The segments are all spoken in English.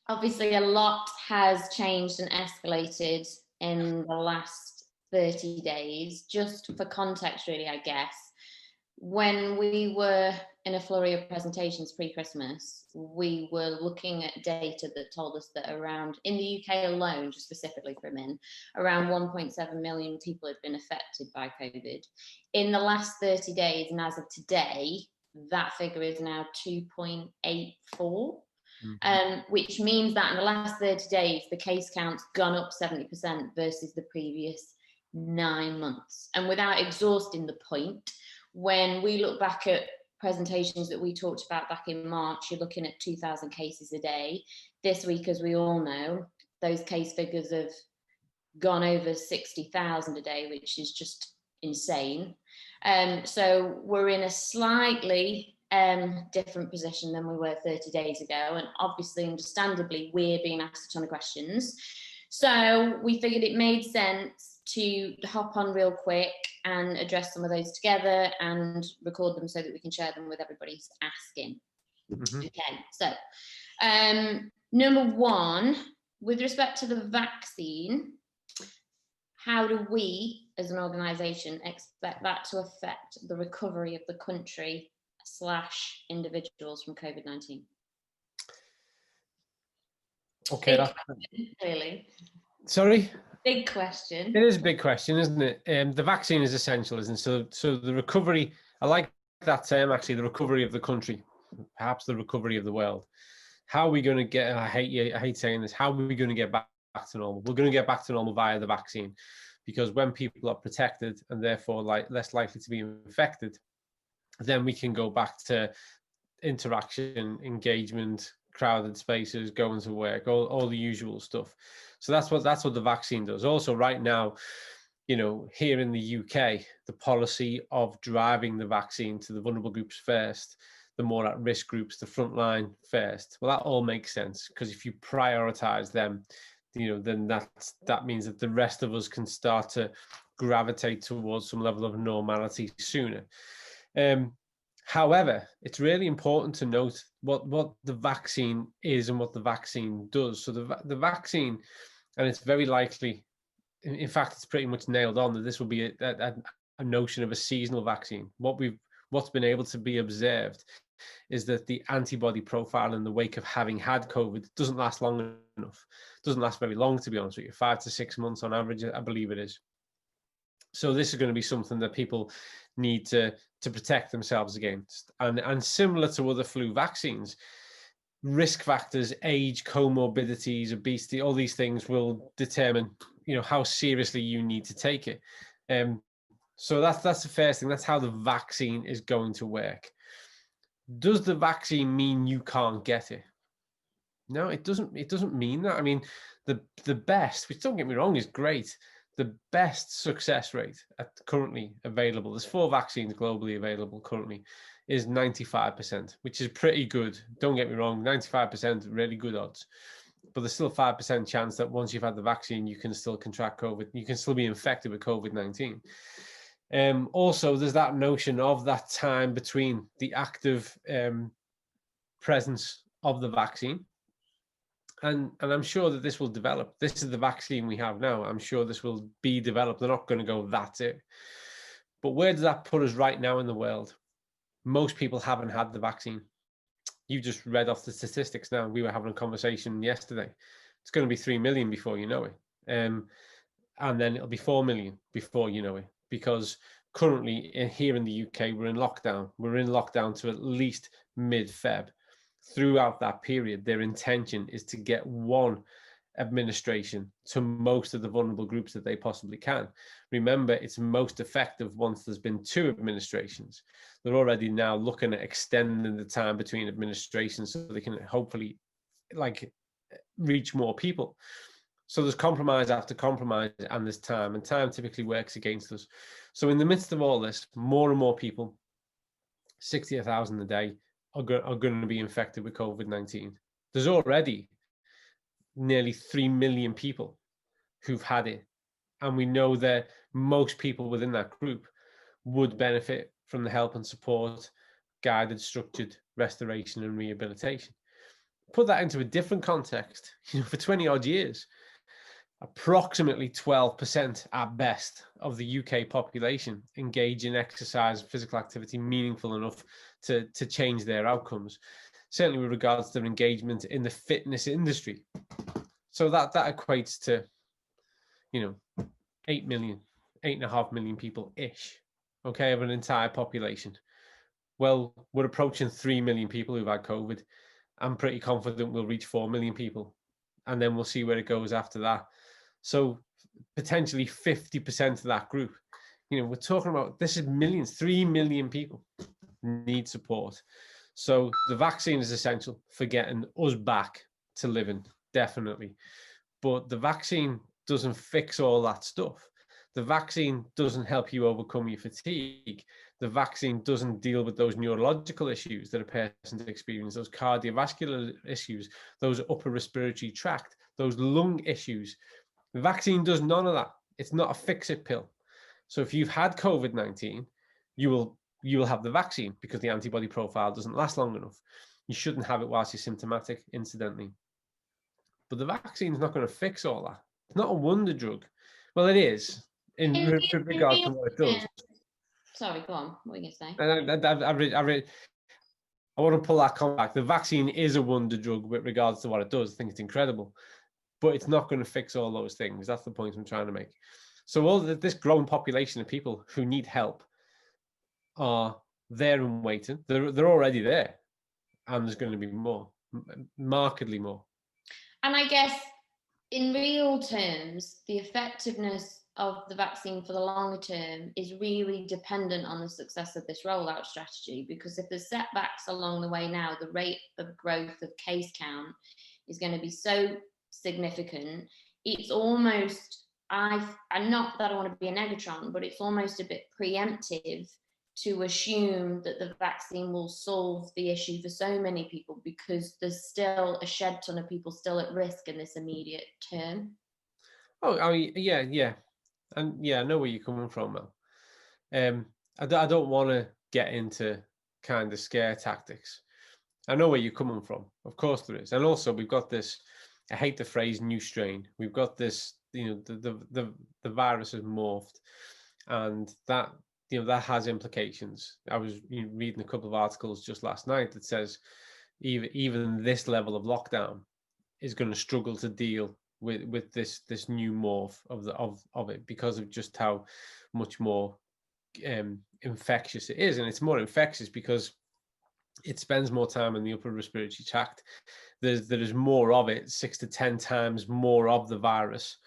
Obviously, a lot has changed and escalated in the last 30 days. Just for context, really, I guess, when we were in a flurry of presentations pre-Christmas, we were looking at data that told us that around, in the UK alone, just specifically for men, around 1.7 million people had been affected by COVID. In the last 30 days, and as of today, that figure is now 2.84. Which means that in the last 30 days, the case count's gone up 70% versus the previous 9 months. And without exhausting the point, when we look back at presentations that we talked about back in March, you're looking at 2,000 cases a day. This week, as we all know, those case figures have gone over 60,000 a day, which is just insane. So we're in a slightly different position than we were 30 days ago, and obviously, understandably, we're being asked a ton of questions. So we figured it made sense to hop on real quick and address some of those together and record them so that we can share them with everybody who's asking. Okay, so number one, with respect to the vaccine, how do we as an organisation expect that to affect the recovery of the country / individuals from COVID-19? Okay, question, clearly. Sorry? Big question. It is a big question, isn't it? The vaccine is essential, isn't it? So the recovery, I like that term actually, the recovery of the country, perhaps the recovery of the world. How are we going to get, I hate saying this, how are we going to get back to normal? We're going to get back to normal via the vaccine, because when people are protected and therefore less likely to be infected, then we can go back to interaction, engagement, crowded spaces, going to work, all the usual stuff. So that's what the vaccine does. Also, right now, here in the UK, the policy of driving the vaccine to the vulnerable groups first, the more at-risk groups, the frontline first. Well, that all makes sense, because if you prioritize them, then that means that the rest of us can start to gravitate towards some level of normality sooner. However, it's really important to note what the vaccine is and what the vaccine does. So the vaccine, and it's very likely, in fact, it's pretty much nailed on that this will be a notion of a seasonal vaccine. What's been able to be observed is that the antibody profile in the wake of having had COVID doesn't last long enough. It doesn't last very long, to be honest with you, 5 to 6 months on average, I believe it is. So this is going to be something that people need to protect themselves against. And similar to other flu vaccines, risk factors, age, comorbidities, obesity, all these things will determine, how seriously you need to take it. So that's the first thing. That's how the vaccine is going to work. Does the vaccine mean you can't get it? No, it doesn't. It doesn't mean that. I mean, the best, which don't get me wrong, is great. The best success rate currently available, there's 4 vaccines globally available currently, is 95%, which is pretty good. Don't get me wrong, 95%, really good odds. But there's still a 5% chance that once you've had the vaccine, you can still contract COVID. You can still be infected with COVID-19. Also, there's that notion of that time between the active presence of the vaccine. And I'm sure that this will develop. This is the vaccine we have now. I'm sure this will be developed. They're not going to go, that's it. But where does that put us right now in the world? Most people haven't had the vaccine. You just read off the statistics now. We were having a conversation yesterday. It's going to be 3 million before you know it. And then it'll be 4 million before you know it. Because currently here in the UK, we're in lockdown. We're in lockdown to at least mid-Feb. Throughout that period, their intention is to get one administration to most of the vulnerable groups that they possibly can. Remember, it's most effective once there's been 2 administrations. They're already now looking at extending the time between administrations so they can hopefully reach more people. So there's compromise after compromise, and there's time, and time typically works against us. So in the midst of all this, more and more people, 60,000 a day, are going to be infected with COVID-19. There's already nearly 3 million people who've had it. And we know that most people within that group would benefit from the help and support, guided, structured restoration and rehabilitation. Put that into a different context. For 20 odd years, approximately 12% at best of the UK population engage in exercise, physical activity meaningful enough to change their outcomes, certainly with regards to their engagement in the fitness industry. So that equates to, 8 million, 8.5 million people-ish, okay, of an entire population. Well, we're approaching 3 million people who've had COVID. I'm pretty confident we'll reach 4 million people, and then we'll see where it goes after that. So potentially 50% of that group, we're talking about, this is millions, 3 million people need support. So the vaccine is essential for getting us back to living, definitely. But the vaccine doesn't fix all that stuff. The vaccine doesn't help you overcome your fatigue. The vaccine doesn't deal with those neurological issues that a person experiences, those cardiovascular issues, those upper respiratory tract, those lung issues. The vaccine does none of that. It's not a fix-it pill. So if you've had COVID-19, you will have the vaccine because the antibody profile doesn't last long enough. You shouldn't have it whilst you're symptomatic, incidentally. But the vaccine is not going to fix all that. It's not a wonder drug. Well, it is in regard to what it does. Sorry, go on. What were you going to say? And I want to pull that comment back. The vaccine is a wonder drug with regards to what it does. I think it's incredible, but it's not going to fix all those things. That's the point I'm trying to make. So all this growing population of people who need help are there and waiting. They're already there, and there's going to be more, markedly more. And I guess in real terms, the effectiveness of the vaccine for the longer term is really dependent on the success of this rollout strategy, because if there's setbacks along the way now, the rate of growth of case count is going to be so significant. It's almost, and not that I want to be a negatron, but it's almost a bit preemptive to assume that the vaccine will solve the issue for so many people, because there's still a shed ton of people still at risk in this immediate term. Oh, I mean, yeah. And yeah, I know where you're coming from, Mel. I don't want to get into kind of scare tactics. I know where you're coming from. Of course there is. And also we've got this, I hate the phrase new strain. We've got this, the virus has morphed, and that, that has implications. I was reading a couple of articles just last night that says even this level of lockdown is going to struggle to deal with this new morph of it, because of just how much more infectious it is. And it's more infectious because it spends more time in the upper respiratory tract. There is more of it, 6 to 10 times more of the virus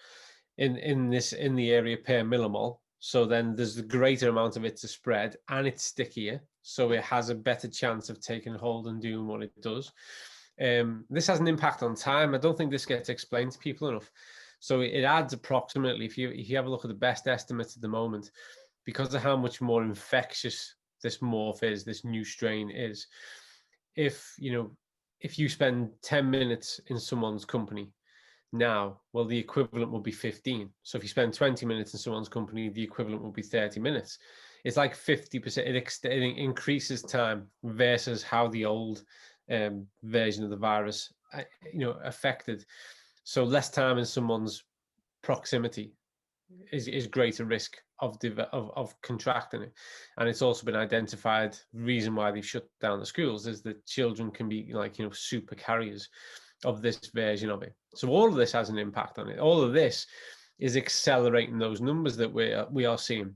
in the area per millimole. So then there's a greater amount of it to spread, and it's stickier, so it has a better chance of taking hold and doing what it does. This has an impact on time. I don't think this gets explained to people enough. So it adds approximately, if you have a look at the best estimates at the moment, because of how much more infectious this morph is, this new strain is, if you spend 10 minutes in someone's company now, well, the equivalent will be 15. So if you spend 20 minutes in someone's company, the equivalent will be 30 minutes. It's like 50%. It increases time versus how the old version of the virus, affected. So less time in someone's proximity is greater risk of contracting it. And it's also been identified, reason why they've shut down the schools is that children can be super carriers of this version of it. So all of this has an impact on it. All of this is accelerating those numbers that we are seeing.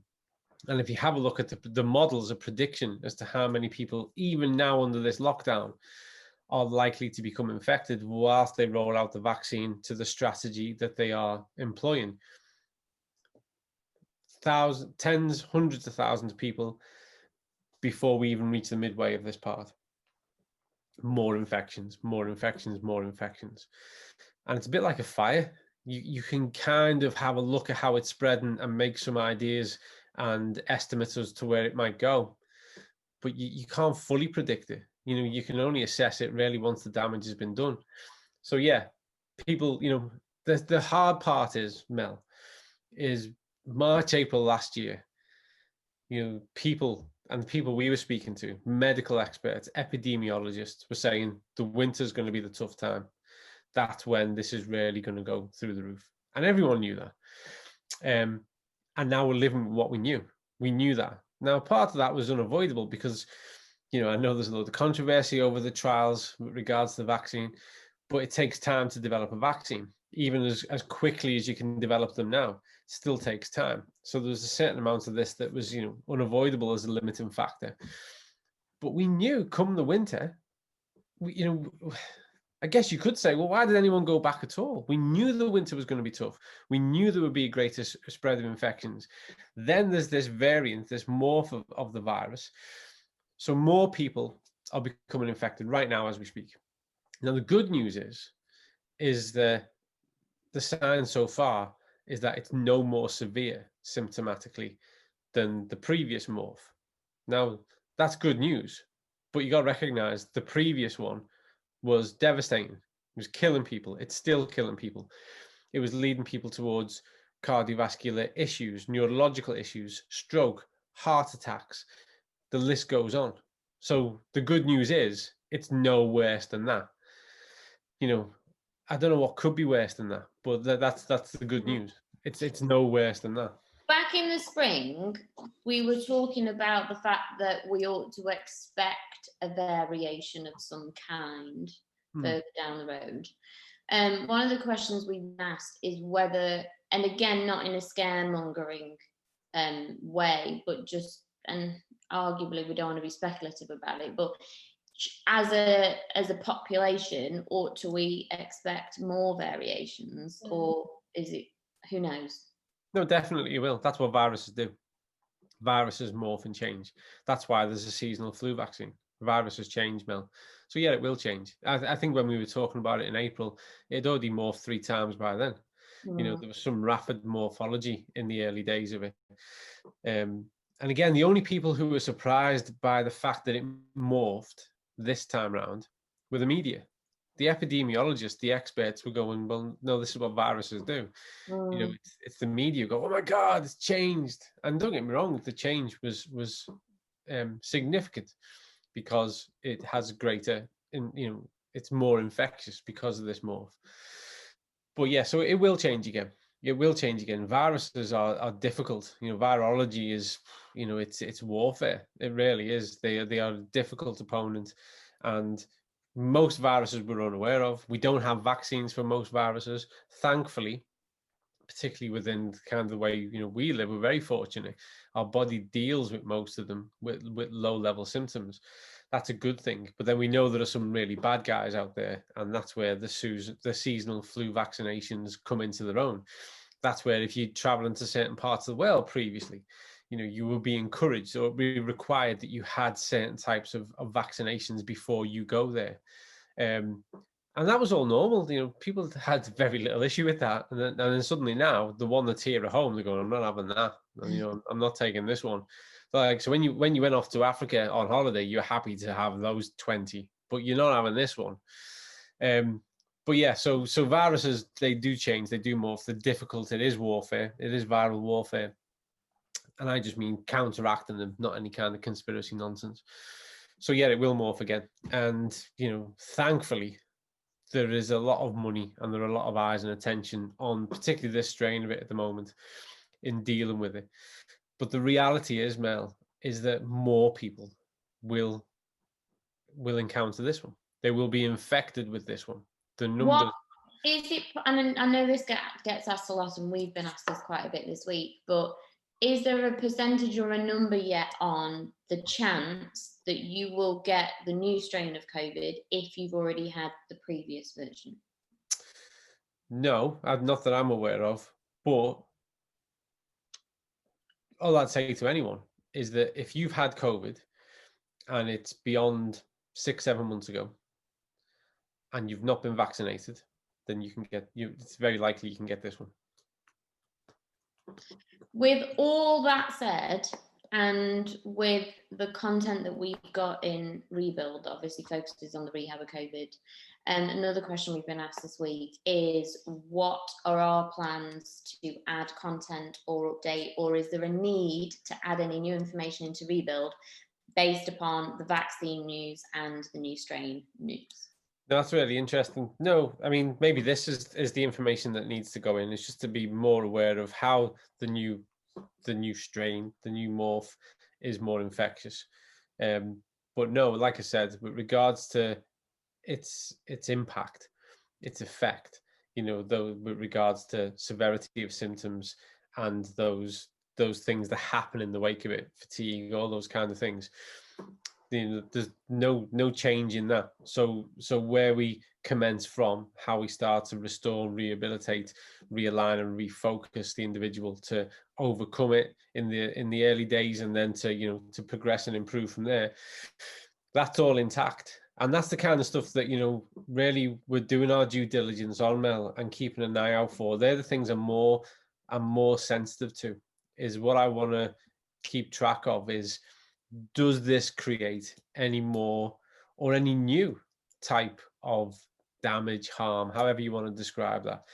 And if you have a look at the models of prediction as to how many people, even now under this lockdown, are likely to become infected whilst they roll out the vaccine to the strategy that they are employing, tens, hundreds of thousands of people before we even reach the midway of this part. More infections, more infections, more infections. And it's a bit like a fire. You can kind of have a look at how it's spreading and make some ideas and estimates as to where it might go. But you can't fully predict it. You can only assess it really once the damage has been done. So yeah, people, the hard part is, Mel, is March, April last year, people and the people we were speaking to, medical experts, epidemiologists, were saying the winter's going to be the tough time. That's when this is really going to go through the roof. And everyone knew that. And now we're living with what we knew. We knew that. Now, part of that was unavoidable because, I know there's a lot of controversy over the trials with regards to the vaccine, but it takes time to develop a vaccine. Even as quickly as you can develop them now, still takes time. So there's a certain amount of this that was, unavoidable as a limiting factor. But we knew come the winter, I guess you could say, well, why did anyone go back at all? We knew the winter was going to be tough. We knew there would be a greater spread of infections. Then there's this variant, this morph of the virus. So more people are becoming infected right now as we speak. Now, the good news is that the science so far is that it's no more severe symptomatically than the previous morph. Now, that's good news, but you got to recognize the previous one was devastating. It was killing people. It's still killing people. It was leading people towards cardiovascular issues, neurological issues, stroke, heart attacks. The list goes on. So the good news is it's no worse than that. I don't know what could be worse than that, but that's the good news. It's no worse than that. Back in the spring, we were talking about the fact that we ought to expect a variation of some kind further down the road. One of the questions we asked is whether, and again, not in a scaremongering way, but just, and arguably we don't want to be speculative about it, but as a population, ought to we expect more variations, or is it, who knows? No, definitely you will. That's what viruses do. Viruses morph and change. That's why there's a seasonal flu vaccine. Viruses change, Mel. So yeah, it will change. I think when we were talking about it in April, it had already morphed 3 times by then. There was some rapid morphology in the early days of it. And again, the only people who were surprised by the fact that it morphed this time around were the media. The epidemiologists, the experts were going, well, no, this is what viruses do. It's the media go, oh my God, it's changed. And don't get me wrong, the change was significant because it has greater, it's more infectious because of this morph. But yeah, so it will change again. It will change again. Viruses are difficult. Virology is, it's warfare. It really is. They are a difficult opponent, and most viruses we're unaware of. We don't have vaccines for most viruses, thankfully. Particularly within kind of the way we live, we're very fortunate. Our body deals with most of them with low-level symptoms. That's a good thing. But then we know there are some really bad guys out there, and that's where the seasonal flu vaccinations come into their own. That's where if you travel into certain parts of the world previously, you will be encouraged or be required that you had certain types of vaccinations before you go there. And that was all normal. People had very little issue with that. And then suddenly now, the one that's here at home, they're going, I'm not having that. I'm not taking this one. So when you went off to Africa on holiday, you're happy to have those 20, but you're not having this one. But yeah, so viruses, they do change, they do morph. The difficult, it is warfare. It is viral warfare. And I just mean counteracting them, not any kind of conspiracy nonsense. So yeah, it will morph again. And, thankfully, there is a lot of money and there are a lot of eyes and attention on particularly this strain of it at the moment in dealing with it. But the reality is, Mel, is that more people will encounter this one. They will be infected with this one. The numbers. What is it? And I know this gets asked a lot, and we've been asked this quite a bit this week, but is there a percentage or a number yet on the chance that you will get the new strain of COVID if you've already had the previous version? No, not that I'm aware of. But all I'd say to anyone is that if you've had COVID and it's beyond 6-7 months ago and you've not been vaccinated, then it's very likely you can get this one. With all that said, And with the content that we've got in Rebuild, obviously focuses on the rehab of COVID. And another question we've been asked this week is, what are our plans to add content or update, or is there a need to add any new information into Rebuild based upon the vaccine news and the new strain news? That's really interesting. No, I mean, maybe this is the information that needs to go in. It's just to be more aware of how the new strain, the new morph, is more infectious. But no, like I said, with regards to its impact, its effect, though, with regards to severity of symptoms and those things that happen in the wake of it, fatigue, all those kind of things, there's no change in that. So where we commence from, how we start to restore, rehabilitate, realign and refocus the individual to overcome it in the early days, and then to to progress and improve from there, that's all intact. And that's the kind of stuff that really we're doing our due diligence on, Mel, and keeping an eye out for. They're the things I'm more sensitive to, is what I want to keep track of is, does this create any more or any new type of damage, harm, however you want to describe that?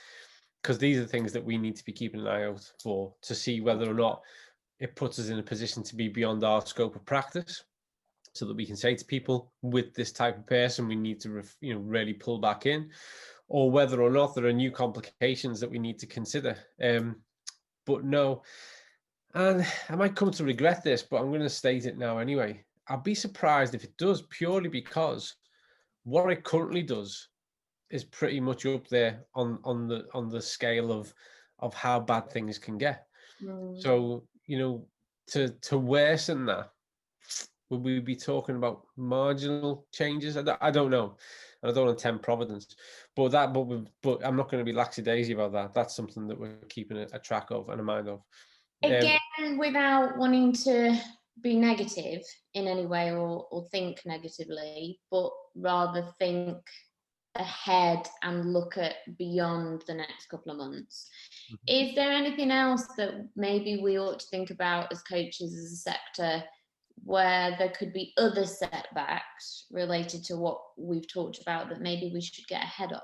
Because these are things that we need to be keeping an eye out for, to see whether or not it puts us in a position to be beyond our scope of practice, so that we can say to people, with this type of person, we need to really pull back in, or whether or not there are new complications that we need to consider. But no, and I might come to regret this, but I'm going to state it now anyway. I'd be surprised if it does, purely because what it currently does is pretty much up there on the scale of how bad things can get. So to worsen that, would we be talking about marginal changes? I don't know, and I don't want to tempt Providence, but I'm not going to be lackadaisy about that. That's something that we're keeping a track of and a mind of. Again, without wanting to be negative in any way or think negatively, but rather think ahead and look at beyond the next couple of months. Mm-hmm. Is there anything else that maybe we ought to think about as coaches, as a sector, where there could be other setbacks related to what we've talked about that maybe we should get ahead of?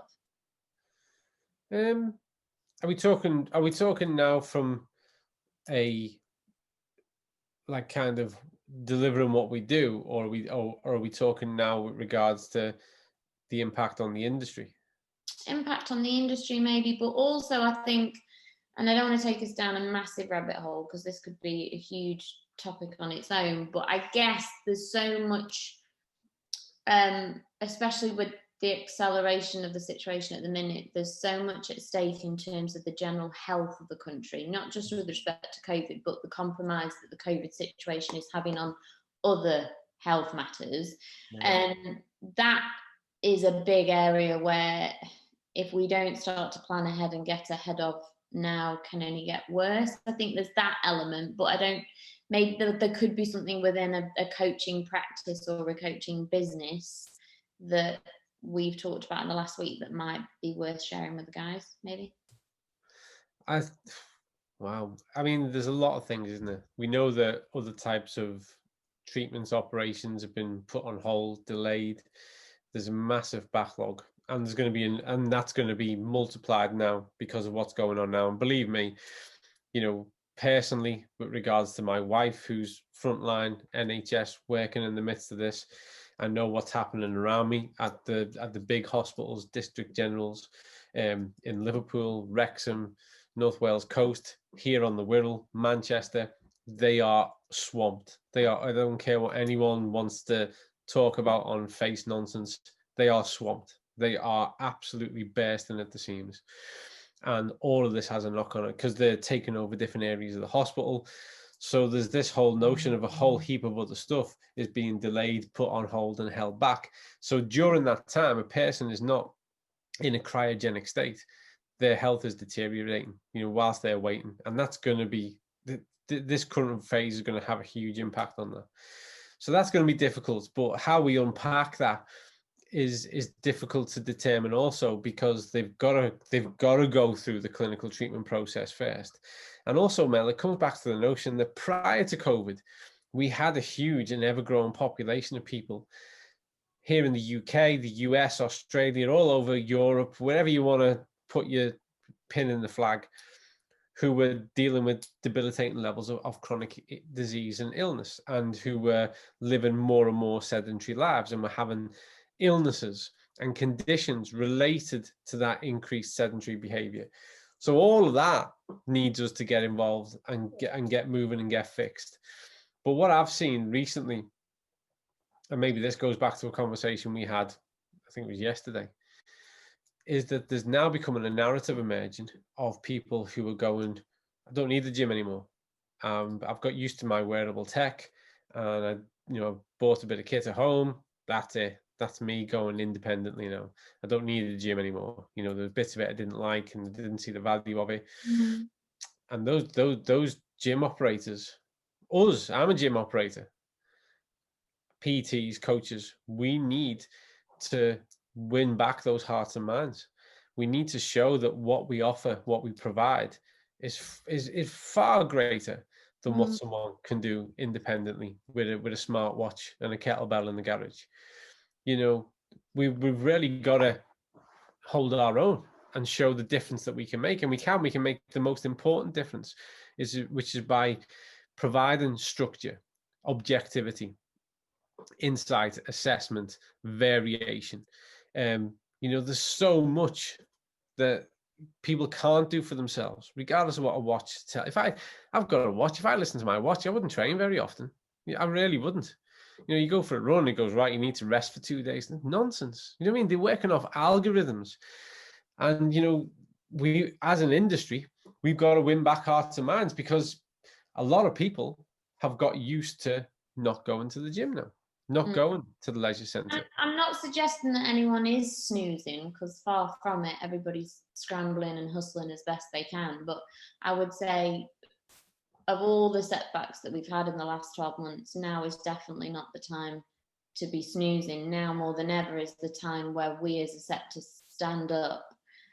Are we talking now from a, like, kind of delivering what we do, or are we talking now with regards to the impact on the industry? Impact on the industry maybe, but also I think, and I don't want to take us down a massive rabbit hole because this could be a huge topic on its own, but I guess there's so much, especially with the acceleration of the situation at the minute, there's so much at stake in terms of the general health of the country, not just with respect to COVID, but the compromise that the COVID situation is having on other health matters. And that is a big area where, if we don't start to plan ahead and get ahead of now, can only get worse. I think there's that element, but maybe there could be something within a coaching practice or a coaching business that we've talked about in the last week that might be worth sharing with the guys, maybe. Wow. I mean, there's a lot of things, isn't there? We know that other types of treatments, operations have been put on hold, delayed. There's a massive backlog, and there's going to be and that's going to be multiplied now because of what's going on now. And believe me, personally, with regards to my wife, who's frontline NHS working in the midst of this, I know what's happening around me at the big hospitals, district generals, in Liverpool, Wrexham, North Wales Coast, here on the Wirral, Manchester. They are swamped. They are. I don't care what anyone wants to talk about on face nonsense. They are swamped. They are absolutely bursting at the seams. And all of this has a knock on it because they're taking over different areas of the hospital. So there's this whole notion of a whole heap of other stuff is being delayed, put on hold, and held back. So during that time, a person is not in a cryogenic state. Their health is deteriorating, whilst they're waiting. And that's going to be, this current phase is going to have a huge impact on that. So that's going to be difficult. But how we unpack that is difficult to determine also, because they've got to go through the clinical treatment process first. And also, Mel, it comes back to the notion that prior to COVID, we had a huge and ever-growing population of people here in the UK, the US, Australia, all over Europe, wherever you want to put your pin in the flag, who were dealing with debilitating levels of chronic disease and illness, and who were living more and more sedentary lives, and were having illnesses and conditions related to that increased sedentary behavior. So all of that needs us to get involved and get moving and get fixed. But what I've seen recently, and maybe this goes back to a conversation we had, I think it was yesterday, is that there's now becoming a narrative emerging of people who are going, I don't need the gym anymore. I've got used to my wearable tech, and I, bought a bit of kit at home. That's it. That's me going independently now. I don't need the gym anymore. There's bits of it I didn't like and didn't see the value of it. Mm. And those gym operators, I'm a gym operator, PTs, coaches, we need to win back those hearts and minds. We need to show that what we offer, what we provide, is far greater than what someone can do independently with a smartwatch and a kettlebell in the garage. We've really got to hold our own and show the difference that we can make, and we can make the most important difference, which is by providing structure, objectivity, insight, assessment, variation. There's so much that people can't do for themselves, regardless of what a watch tells. I've got a watch, if I listen to my watch, I wouldn't train very often. I really wouldn't. You go for a run, it goes, right, you need to rest for 2 days. Nonsense. You know what I mean? They're working off algorithms. And, we, as an industry, we've got to win back hearts and minds, because a lot of people have got used to not going to the gym now, not going to the leisure centre. I'm not suggesting that anyone is snoozing, because far from it. Everybody's scrambling and hustling as best they can. But I would say, of all the setbacks that we've had in the last 12 months, now is definitely not the time to be snoozing. Now more than ever is the time where we as a sector stand up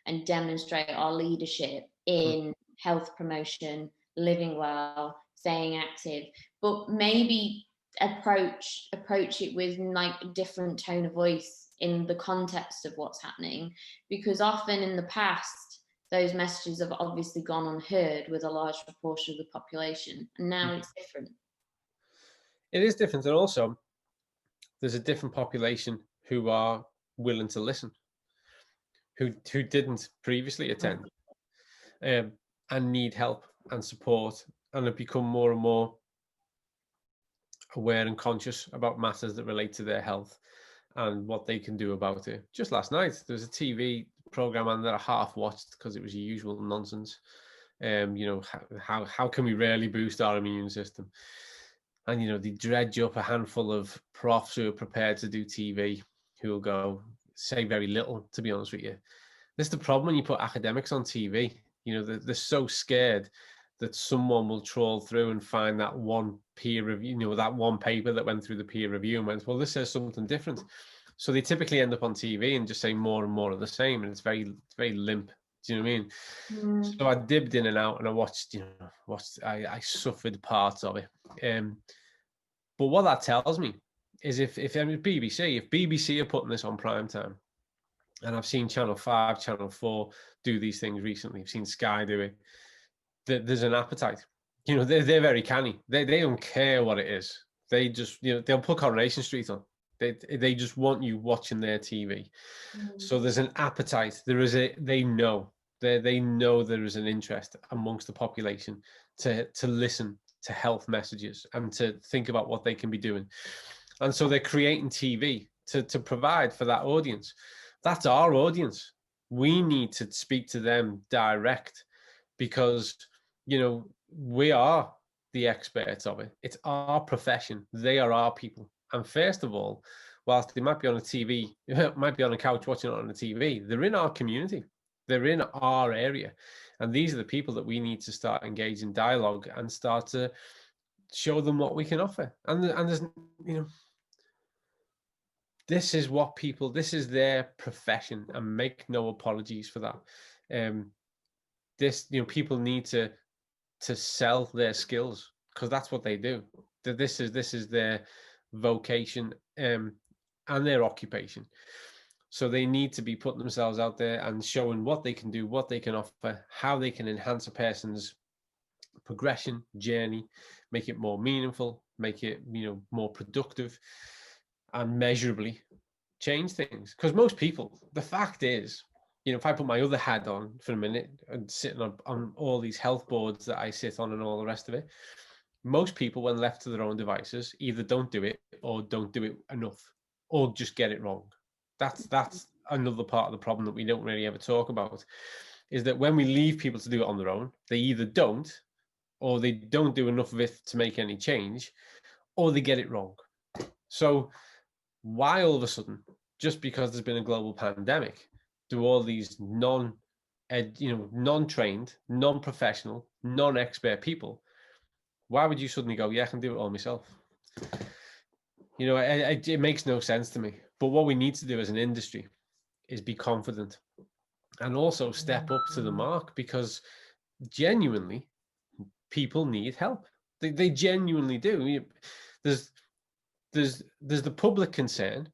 and demonstrate our leadership in health promotion, living well, staying active, but maybe approach it with like a different tone of voice in the context of what's happening, because often in the past those messages have obviously gone unheard with a large proportion of the population, and now it's different. It is different, and also there's a different population who are willing to listen, who didn't previously attend, and need help and support, and have become more and more aware and conscious about matters that relate to their health and what they can do about it. Just last night, there was a TV program on that I half watched because it was your usual nonsense. How can we really boost our immune system? And they dredge up a handful of profs who are prepared to do TV, who will go say very little, to be honest with you. This is the problem when you put academics on TV. They're so scared that someone will trawl through and find that one peer review, that one paper that went through the peer review and went, well, this says something different. So they typically end up on TV and just say more and more of the same, and it's very limp. Do you know what I mean? So I dipped in and out, and I watched. I suffered parts of it. But what that tells me is if BBC are putting this on prime time, and I've seen Channel 5, Channel 4 do these things recently. I've seen Sky do it. There's an appetite. They're very canny. They don't care what it is. They just, they'll put Coronation Street on. They just want you watching their TV. So there's an appetite. They know there is an interest amongst the population to listen to health messages and to think about what they can be doing. And so they're creating TV to provide for that audience. That's our audience. We need to speak to them direct, because, we are the experts of it. It's our profession. They are our people. And first of all, whilst they might be on a TV, might be on a couch watching it on the TV, they're in our community. They're in our area. And these are the people that we need to start engaging dialogue and start to show them what we can offer. And there's, this is what people, this is their profession, and make no apologies for that. This, people need to sell their skills, because that's what they do. This is their vocation, and their occupation. So they need to be putting themselves out there and showing what they can do, what they can offer, how they can enhance a person's progression journey, make it more meaningful, make it more productive, and measurably change things. Because most people, the fact is, if I put my other hat on for a minute and sitting on all these health boards that I sit on and all the rest of it, most people, when left to their own devices, either don't do it or don't do it enough, or just get it wrong. That's another part of the problem that we don't really ever talk about, is that when we leave people to do it on their own, they either don't, or they don't do enough of it to make any change, or they get it wrong. So why all of a sudden, just because there's been a global pandemic, do all these non-trained, non-professional, non-expert people, why would you suddenly go, yeah, I can do it all myself? It makes no sense to me. But what we need to do as an industry is be confident and also step up to the mark, because genuinely people need help. They genuinely do. There's the public concern,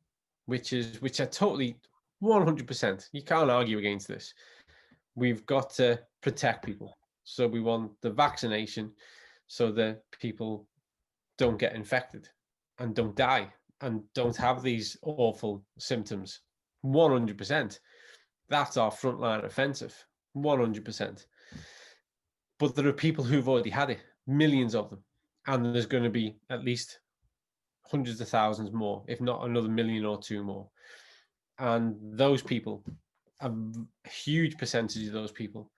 which I totally 100%, you can't argue against this. We've got to protect people. So we want the vaccination so that people don't get infected and don't die and don't have these awful symptoms. 100%. That's our frontline offensive. 100%. But there are people who've already had it, millions of them. And there's going to be at least hundreds of thousands more, if not another million or two more. And those people, a huge percentage of those people,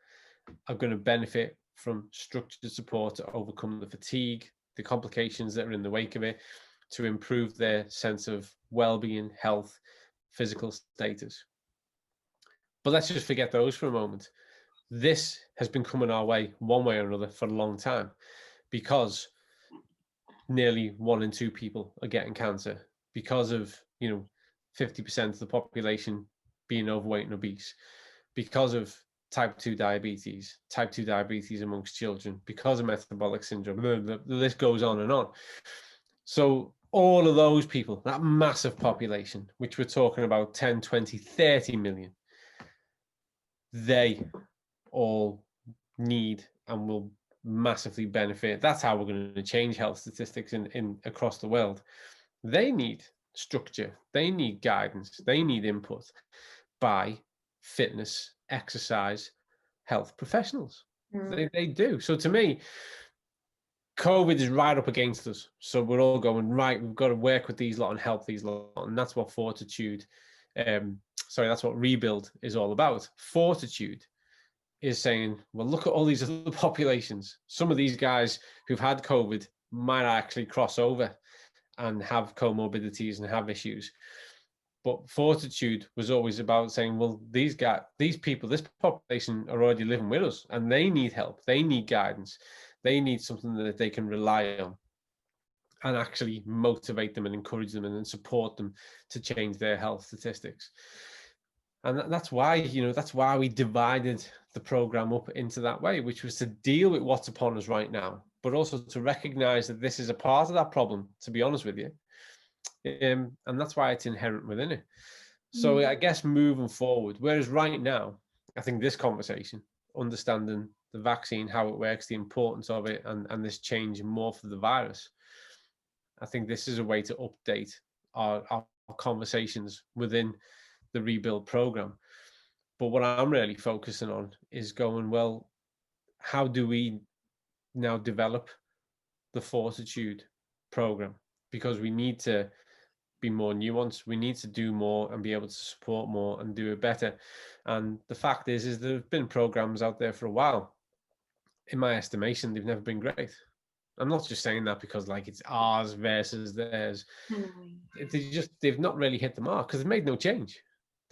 are going to benefit from structured support to overcome the fatigue, the complications that are in the wake of it, to improve their sense of well-being, health, physical status. But let's just forget those for a moment. This has been coming our way one way or another for a long time, because nearly 1 in 2 people are getting cancer because of 50% of the population being overweight and obese, because of type 2 diabetes amongst children, because of metabolic syndrome. The list goes on and on. So all of those people, that massive population, which we're talking about 10, 20, 30 million, they all need and will massively benefit. That's how we're going to change health statistics in across the world. They need structure, they need guidance, they need input by fitness, exercise, health professionals. They do. So to me, COVID is right up against us. So we're all going, right, we've got to work with these lot and help these lot. And that's what that's what Rebuild is all about. Fortitude is saying, well, look at all these other populations. Some of these guys who've had COVID might actually cross over and have comorbidities and have issues. But Fortitude was always about saying, well, these people, this population are already living with us, and they need help. They need guidance. They need something that they can rely on and actually motivate them and encourage them and support them to change their health statistics. And that's why we divided the program up into that way, which was to deal with what's upon us right now, but also to recognize that this is a part of that problem, to be honest with you. And that's why it's inherent within it. So I guess moving forward, whereas right now, I think this conversation, understanding the vaccine, how it works, the importance of it, and this change more for the virus, I think this is a way to update our conversations within the Rebuild program. But what I'm really focusing on is going, well, how do we now develop the Fortitude program? Because we need to be more nuanced. We need to do more and be able to support more and do it better. And the fact is there have been programs out there for a while. In my estimation, they've never been great. I'm not just saying that because it's ours versus theirs. They've not really hit the mark because they've made no change.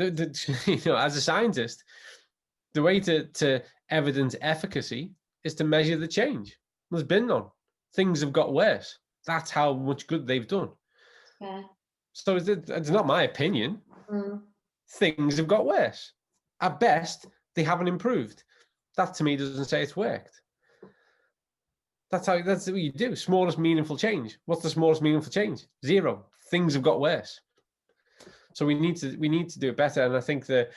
As a scientist, the way to evidence efficacy is to measure the change. There's been none. Things have got worse. That's how much good they've done. Yeah. So it's not my opinion. Things have got worse. At best, they haven't improved. That to me doesn't say it's worked. That's what you do. Smallest meaningful change. What's the smallest meaningful change? 0. Things have got worse. So we need to do it better. And I think the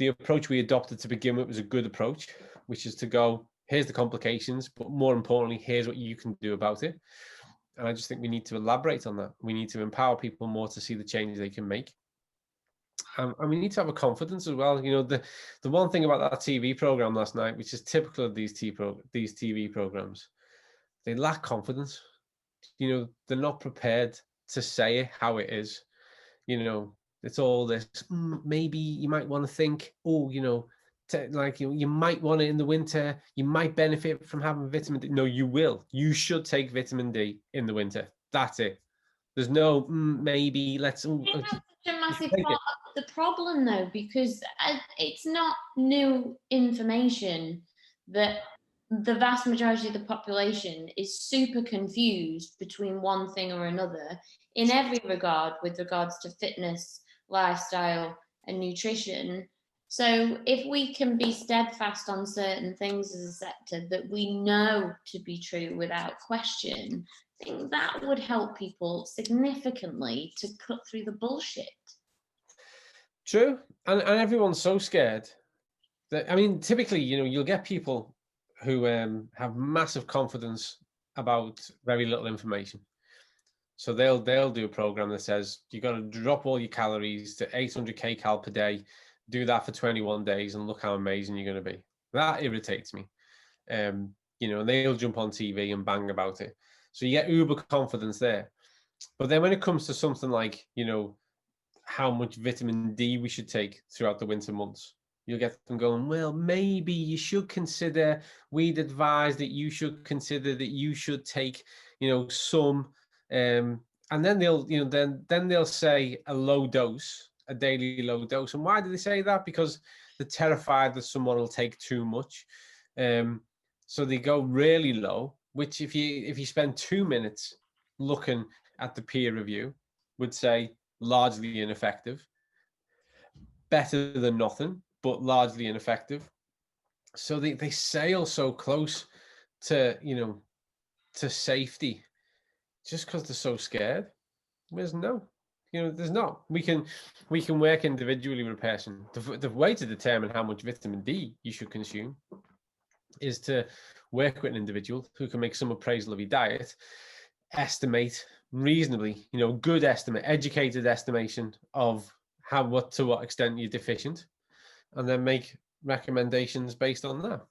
approach we adopted to begin with was a good approach, which is to go, here's the complications, but more importantly, here's what you can do about it. And I just think we need to elaborate on that. We need to empower people more to see the changes they can make. And we need to have a confidence as well. You know, the one thing about that TV program last night, which is typical of these TV programs, they lack confidence. You know, they're not prepared to say it how it is. You know, it's all this, maybe you might want to think, oh, you know, you might want it in the winter. You might benefit from having vitamin D. No, you will. You should take vitamin D in the winter. That's it. There's no maybe let's. I think that's such a massive part of the problem, though, because it's not new information that the vast majority of the population is super confused between one thing or another in every regard with regards to fitness, lifestyle, and nutrition. So if we can be steadfast on certain things as a sector that we know to be true without question, I think that would help people significantly to cut through the bullshit. True. And everyone's so scared that, I mean, typically, you know, you'll get people who have massive confidence about very little information. So they'll do a program that says you got to drop all your calories to 800 kcal per day, do that for 21 days, and look how amazing you're going to be. That irritates me. You know, and they'll jump on TV and bang about it. So you get uber confidence there. But then when it comes to something like, you know, how much vitamin D we should take throughout the winter months, you'll get them going, well, maybe you should consider, we'd advise that you should consider that you should take, you know, some, and then they'll, you know, then they'll say a low dose, a daily low dose. And why do they say that? Because they're terrified that someone will take too much. So they go really low, which if you spend 2 minutes looking at the peer review, would say largely ineffective, better than nothing, but largely ineffective. So they sail so close to, you know, to safety just because they're so scared. There's no, you know, there's not. We can work individually with a person. The way to determine how much vitamin D you should consume is to work with an individual who can make some appraisal of your diet, estimate reasonably, you know, good estimate, educated estimation of to what extent you're deficient, and then make recommendations based on that.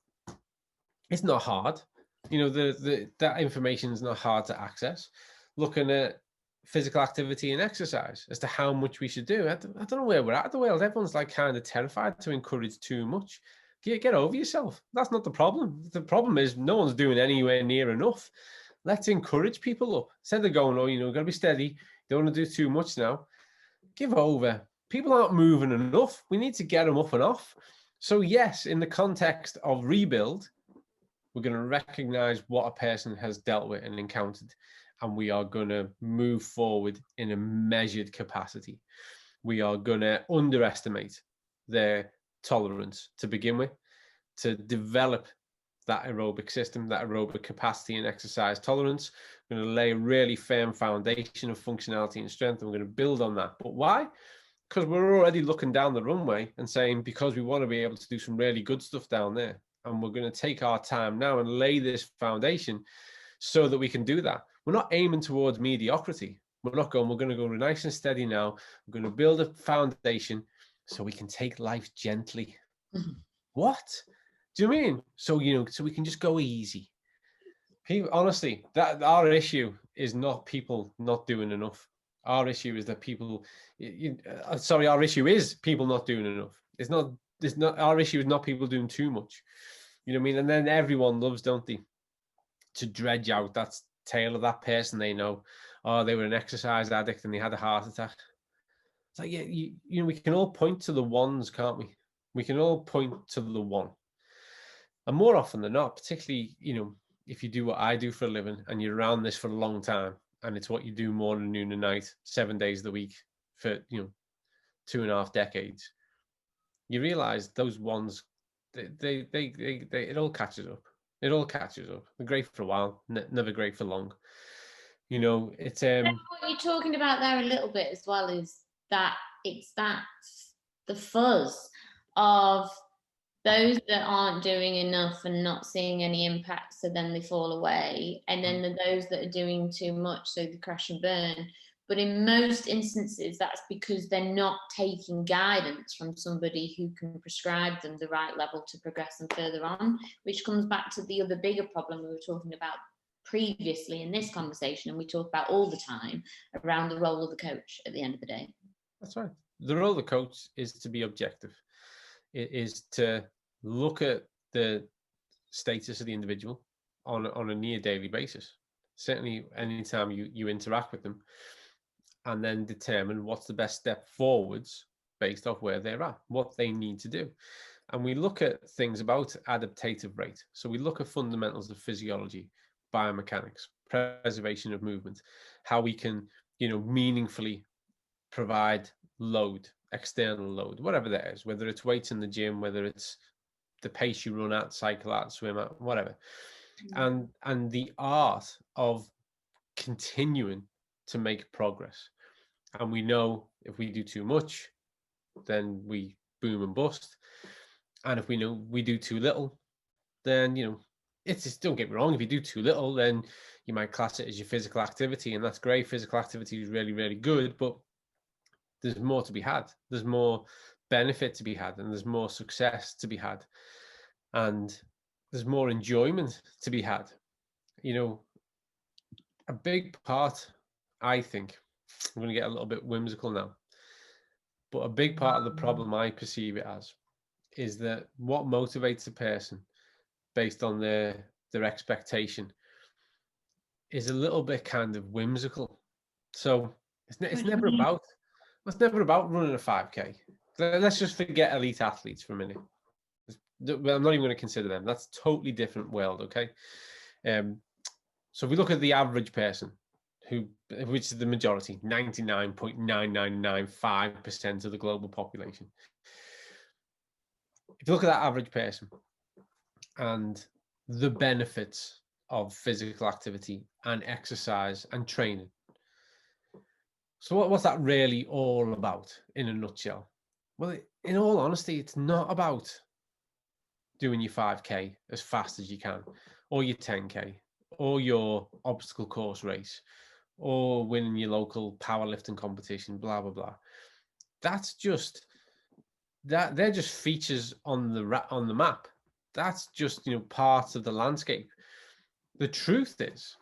It's not hard. You know, that information is not hard to access. Looking at physical activity and exercise as to how much we should do. I don't know where we're at in the world. Everyone's like kind of terrified to encourage too much. Get over yourself. That's not the problem. The problem is no one's doing anywhere near enough. Let's encourage people up. Instead of going, oh, you know, got to be steady. Don't want to do too much now. Give over. People aren't moving enough. We need to get them up and off. So yes, in the context of rebuild, we're going to recognize what a person has dealt with and encountered, and we are going to move forward in a measured capacity. We are going to underestimate their tolerance to begin with, to develop that aerobic system, that aerobic capacity and exercise tolerance. We're going to lay a really firm foundation of functionality and strength, and we're going to build on that. But why? Because we're already looking down the runway and saying, because we want to be able to do some really good stuff down there, and we're going to take our time now and lay this foundation so that we can do that. We're not aiming towards mediocrity. We're not going, we're going to go nice and steady now. We're going to build a foundation so we can take life gently. Mm-hmm. What? Do you mean? So, you know, so we can just go easy. People, honestly, that our issue is not people not doing enough. Our issue is that people, our issue is people not doing enough. It's not, our issue is not people doing too much. You know what I mean? And then everyone loves, don't they, to dredge out that tale of that person they know. Oh, they were an exercise addict and they had a heart attack. It's like, yeah, you know, we can all point to the ones, can't we? We can all point to the one. And more often than not, particularly, you know, if you do what I do for a living and you're around this for a long time, and it's what you do morning, noon, and night, 7 days of the week for 2.5 decades, you realize those ones, it all catches up. It all catches up. They're great for a while, never great for long. It's What you're talking about there a little bit as well is that it's that the fuzz of those that aren't doing enough and not seeing any impact, so then they fall away, and then those that are doing too much, so they crash and burn. But in most instances, that's because they're not taking guidance from somebody who can prescribe them the right level to progress them further on, which comes back to the other bigger problem we were talking about previously in this conversation, and we talk about all the time, around the role of the coach at the end of the day. That's right. The role of the coach is to be objective. It is to look at the status of the individual on a near daily basis. Certainly anytime you interact with them, and then determine what's the best step forwards based off where they're at, what they need to do. And we look at things about adaptive rate. So we look at fundamentals of physiology, biomechanics, preservation of movement, how we can, meaningfully provide load, external load, whatever that is, whether it's weights in the gym, whether it's the pace you run at, cycle at, swim at, whatever. And the art of continuing to make progress. And we know if we do too much, then we boom and bust. And if we know we do too little, then, it's just, don't get me wrong, if you do too little, then you might class it as your physical activity, and that's great. Physical activity is really, really good, but there's more to be had. There's more benefit to be had, and there's more success to be had, and there's more enjoyment to be had. A big part, I think, I'm going to get a little bit whimsical now, but a big part of the problem I perceive it as is that what motivates a person based on their expectation is a little bit kind of whimsical. So it's never about running a 5K. Let's just forget elite athletes for a minute. I'm not even going to consider them. That's a totally different world, okay? So if we look at the average person, which is the majority, 99.9995% of the global population. If you look at that average person and the benefits of physical activity and exercise and training. So what's that really all about in a nutshell? Well, in all honesty, it's not about doing your 5K as fast as you can, or your 10K, or your obstacle course race, or winning your local powerlifting competition, blah, blah, blah. That's just, they're just features on the map. That's just, parts of the landscape. The truth is,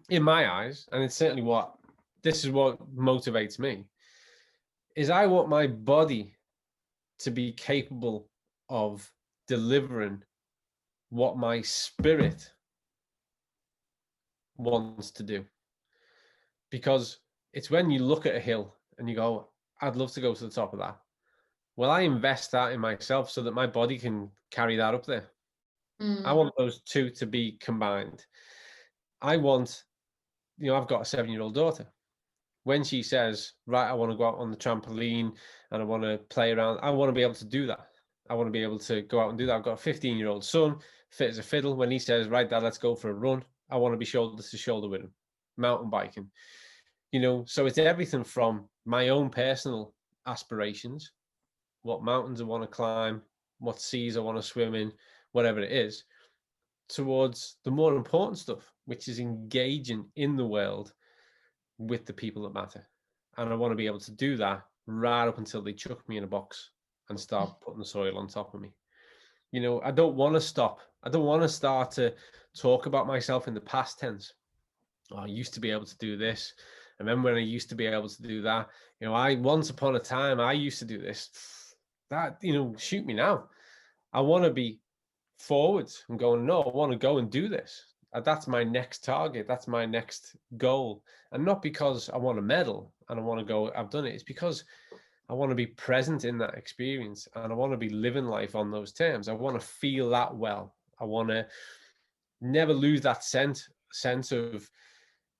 in my eyes, and it's certainly this is what motivates me, is I want my body to be capable of delivering what my spirit wants to do. Because it's when you look at a hill and you go, I'd love to go to the top of that. Well, I invest that in myself so that my body can carry that up there. I want those two to be combined. I want, I've got a 7-year-old daughter. When she says, right, I want to go out on the trampoline and I want to play around, I want to be able to do that. I want to be able to go out and do that. I've got a 15-year-old son, fit as a fiddle. When he says, right, Dad, let's go for a run, I want to be shoulder to shoulder with him. Mountain biking. So it's everything from my own personal aspirations, what mountains I want to climb, what seas I want to swim in, whatever it is, towards the more important stuff, which is engaging in the world with the people that matter. And I want to be able to do that right up until they chuck me in a box and start putting the soil on top of me. I don't want to stop. I don't want to start to talk about myself in the past tense. Oh, I used to be able to do this. I remember when I used to be able to do that. Once upon a time, I used to do this. That, shoot me now. I want to be forwards and going, no, I want to go and do this. That's my next target. That's my next goal. And not because I want a medal and I want to go, I've done it. It's because I want to be present in that experience and I want to be living life on those terms. I want to feel that well. I want to never lose that sense of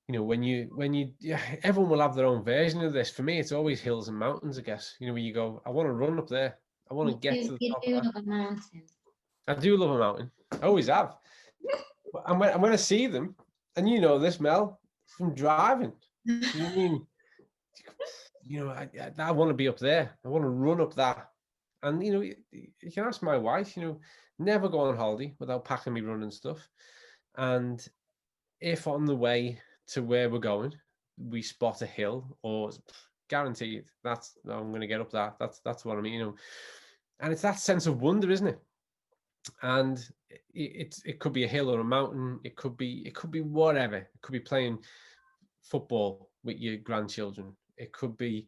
yeah, everyone will have their own version of this. For me, it's always hills and mountains, I guess. Where you go, I want to run up there. I want to get to the You top do of that. love a mountain. I do love a mountain. I always have. And when I see them, and you know this, Mel, from driving, I mean, I want to be up there. I want to run up that. And you can ask my wife. Never go on holiday without packing me running stuff. And if on the way to where we're going, we spot a hill, or guaranteed I'm going to get up that. That's what I mean. And it's that sense of wonder, isn't it? And it could be a hill or a mountain. It could be whatever. It could be playing football with your grandchildren. It could be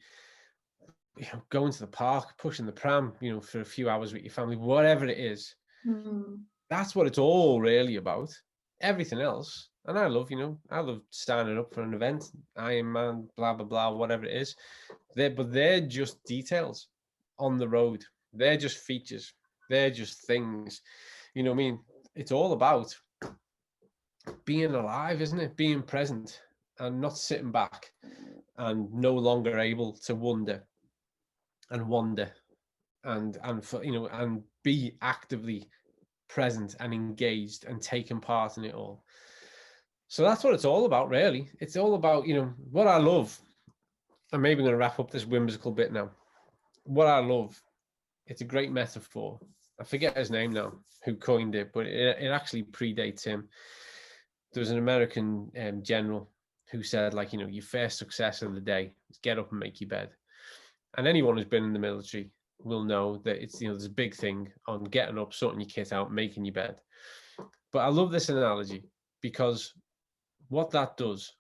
going to the park, pushing the pram, for a few hours with your family. Whatever it is, that's what it's all really about. Everything else, and I love standing up for an event, Ironman, blah blah blah, whatever it is. They're just details on the road. They're just features. They're just things. What I mean? It's all about being alive, isn't it? Being present and not sitting back and no longer able to wonder and wander and be actively present and engaged and taking part in it all. So that's what it's all about, really. It's all about, what I love. I'm maybe going to wrap up this whimsical bit now. What I love, it's a great metaphor. I forget his name now, who coined it, but it actually predates him. There was an American general who said, your first success of the day is get up and make your bed. And anyone who's been in the military will know that it's, there's a big thing on getting up, sorting your kit out, making your bed. But I love this analogy because what that does,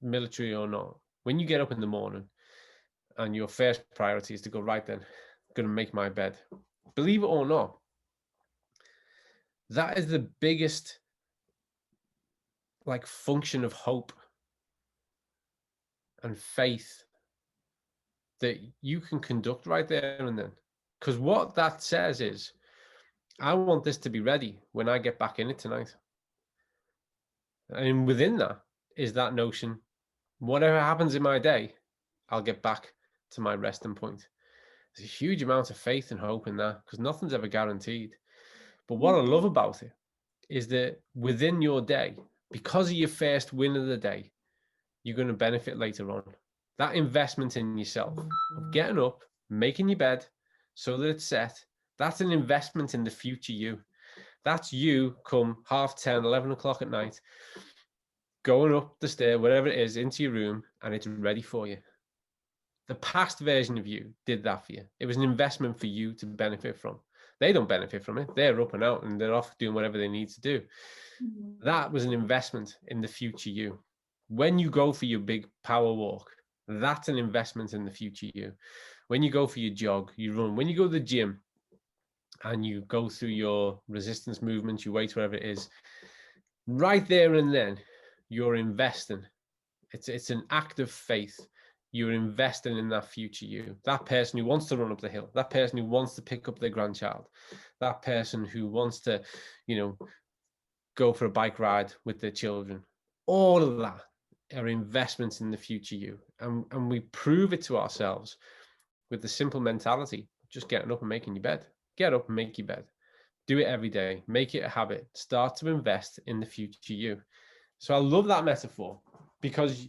military or not, when you get up in the morning and your first priority is to go, right then, I'm going to make my bed. Believe it or not, that is the biggest function of hope and faith that you can conduct right there and then. Because what that says is, I want this to be ready when I get back in it tonight. And within that is that notion, whatever happens in my day, I'll get back to my resting point. There's a huge amount of faith and hope in that because nothing's ever guaranteed. But what I love about it is that within your day, because of your first win of the day, you're going to benefit later on. That investment in yourself of getting up, making your bed so that it's set, that's an investment in the future you. That's you come 10:30, 11 o'clock at night, going up the stair, whatever it is, into your room, and it's ready for you. The past version of you did that for you. It was an investment for you to benefit from. They don't benefit from it. They're up and out and they're off doing whatever they need to do. That was an investment in the future you. When you go for your big power walk, that's an investment in the future you. When you go for your jog, you run. When you go to the gym and you go through your resistance movements, you weight, whatever it is, right there and then, you're investing. It's an act of faith. You're investing in that future you, that person who wants to run up the hill, that person who wants to pick up their grandchild, that person who wants to, go for a bike ride with their children. All of that are investments in the future you. And we prove it to ourselves with the simple mentality, just getting up and making your bed. Get up and make your bed. Do it every day. Make it a habit. Start to invest in the future you. So I love that metaphor because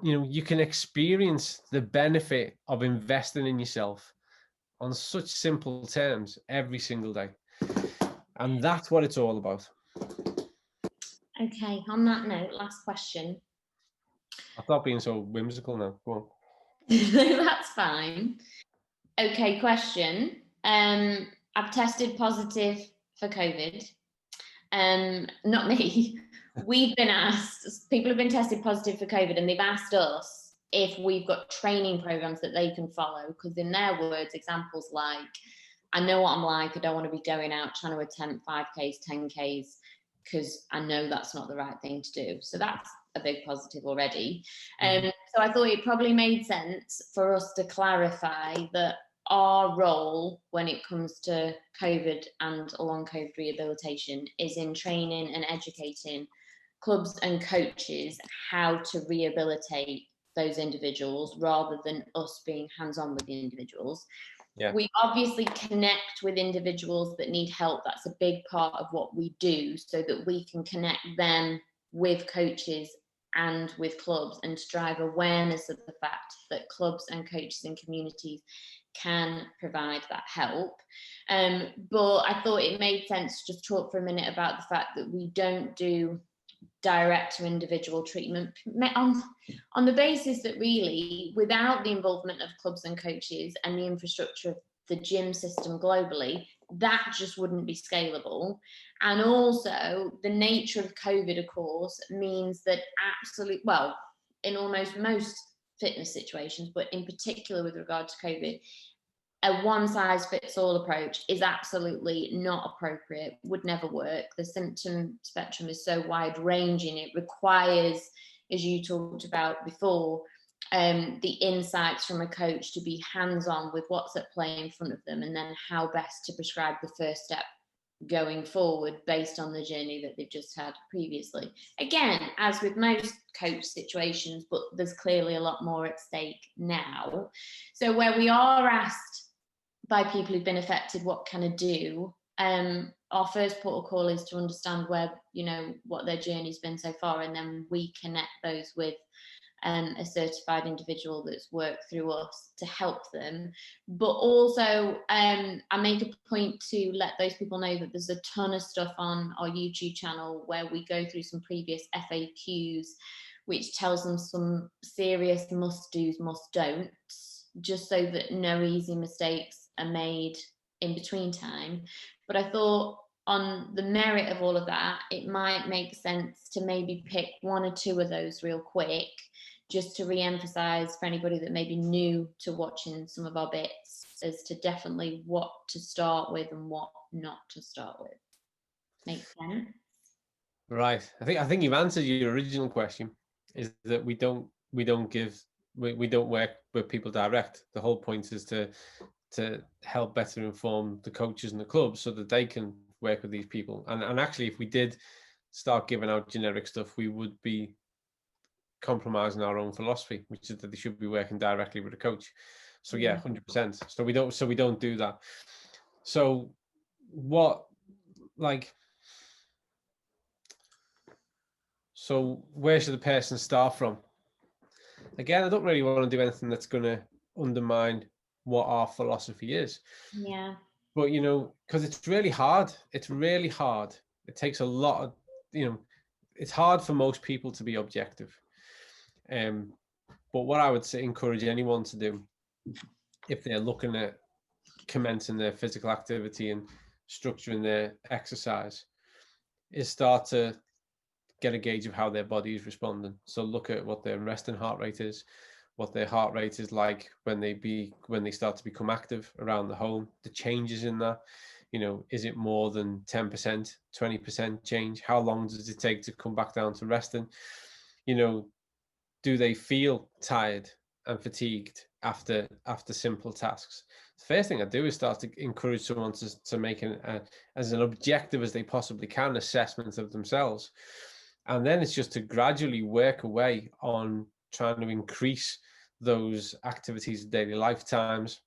you can experience the benefit of investing in yourself on such simple terms every single day. And that's what it's all about. Okay, on that note, last question. I'll stop being so whimsical now. Go on. That's fine. Okay, question. I've tested positive for COVID. Not me. We've been asked, people have been tested positive for COVID and they've asked us if we've got training programs that they can follow, because in their words, examples like, I know what I'm like, I don't want to be going out trying to attempt 5Ks, 10Ks, because I know that's not the right thing to do. So that's a big positive already. So I thought it probably made sense for us to clarify that our role when it comes to COVID and long COVID rehabilitation is in training and educating clubs and coaches how to rehabilitate those individuals rather than us being hands-on with the individuals. Yeah. We obviously connect with individuals that need help. That's a big part of what we do, so that we can connect them with coaches and with clubs, and to drive awareness of the fact that clubs and coaches and communities can provide that help. But I thought it made sense to just talk for a minute about the fact that we don't do direct to individual treatment on the basis that really, without the involvement of clubs and coaches and the infrastructure of the gym system globally, that just wouldn't be scalable. And also the nature of COVID, of course, means that in almost most fitness situations, but in particular with regard to COVID, a one-size-fits-all approach is absolutely not appropriate, would never work. The symptom spectrum is so wide-ranging. It requires, as you talked about before, the insights from a coach to be hands-on with what's at play in front of them, and then how best to prescribe the first step going forward based on the journey that they've just had previously. Again, as with most coach situations, but there's clearly a lot more at stake now. So where we are asked by people who've been affected, what can I do? Our first protocol is to understand where, what their journey's been so far, and then we connect those with a certified individual that's worked through us to help them. But also, I make a point to let those people know that there's a ton of stuff on our YouTube channel where we go through some previous FAQs, which tells them some serious must-dos, must-don'ts, just so that no easy mistakes are made in between time. But I thought, on the merit of all of that, it might make sense to maybe pick one or two of those real quick, just to re-emphasize for anybody that may be new to watching some of our bits, as to definitely what to start with and what not to start with. Make sense? Right. I think you've answered your original question, is that we don't work with people direct. The whole point is to help better inform the coaches and the clubs so that they can work with these people. And actually, if we did start giving out generic stuff, we would be compromising our own philosophy, which is that they should be working directly with a coach. So yeah, 100%. So we don't do that. So so where should the person start from? Again, I don't really want to do anything that's going to undermine what our philosophy is. Yeah. But, because it's really hard. It's really hard. It takes a lot of, it's hard for most people to be objective. But what I would say, encourage anyone to do, if they're looking at commencing their physical activity and structuring their exercise, is start to get a gauge of how their body is responding. So look at what their resting heart rate is, what their heart rate is like when they start to become active around the home, the changes in that. Is it more than 10%, 20% change? How long does it take to come back down to resting? Do they feel tired and fatigued after simple tasks? The first thing I do is start to encourage someone to make as an objective as they possibly can assessment of themselves. And then it's just to gradually work away on trying to increase those activities of daily lifetimes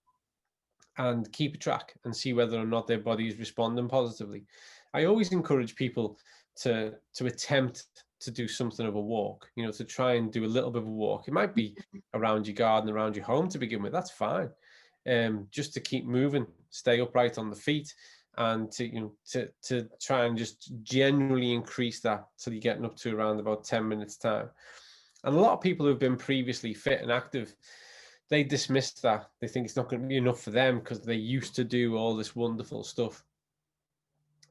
and keep a track and see whether or not their body is responding positively. I always encourage people to attempt to do something of a walk, to try and do a little bit of a walk. It might be around your garden, around your home to begin with. That's fine. Just to keep moving, stay upright on the feet, and to try and just generally increase that till you're getting up to around about 10 minutes time. And a lot of people who've been previously fit and active, they dismiss that. They think it's not going to be enough for them because they used to do all this wonderful stuff.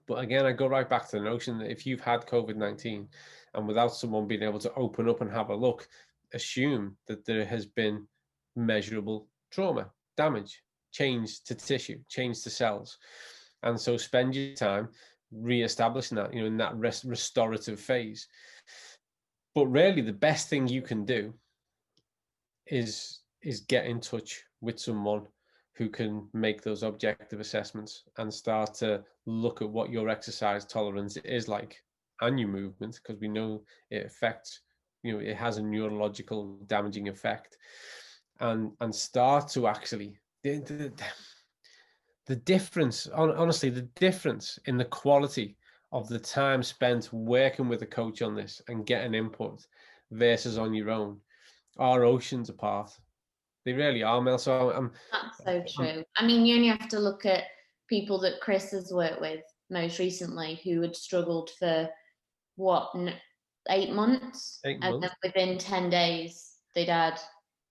But again, I go right back to the notion that if you've had COVID-19 and without someone being able to open up and have a look, assume that there has been measurable trauma, damage, change to tissue, change to cells. And so spend your time re-establishing that, in that restorative phase. But really, the best thing you can do is get in touch with someone who can make those objective assessments and start to look at what your exercise tolerance is like and your movement, because we know it affects, it has a neurological damaging effect, and start to actually the difference, honestly, the difference in the quality of the time spent working with a coach on this and getting input versus on your own are oceans apart. They really are, Mel. So That's so true. I mean, you only have to look at people that Chris has worked with most recently who had struggled for what, 8 months, 8 and months. then within 10 days they'd had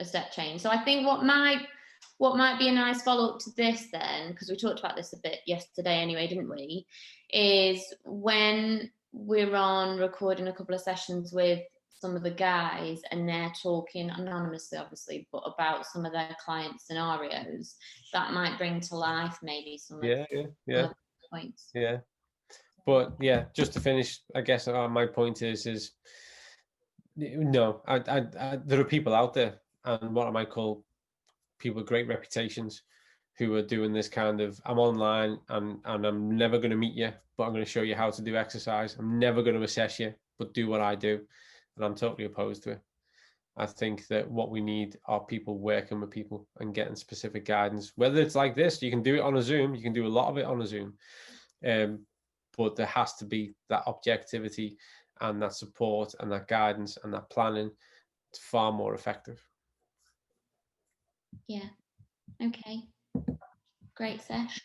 a step change. So I think what might be a nice follow-up to this then, because we talked about this a bit yesterday anyway, didn't we, is when we're on recording a couple of sessions with some of the guys and they're talking anonymously obviously, but about some of their client scenarios, that might bring to life maybe some of the points. Yeah. But yeah, just to finish, I guess my point is no, there are people out there, and what I might call people with great reputations, who are doing this kind of, I'm online and I'm never going to meet you, but I'm going to show you how to do exercise. I'm never going to assess you, but do what I do. And I'm totally opposed to it. I think that what we need are people working with people and getting specific guidance, whether it's like this, you can do it on a Zoom, you can do a lot of it on a Zoom. But there has to be that objectivity and that support and that guidance and that planning. It's far more effective. Yeah. Okay. Great, Sesh.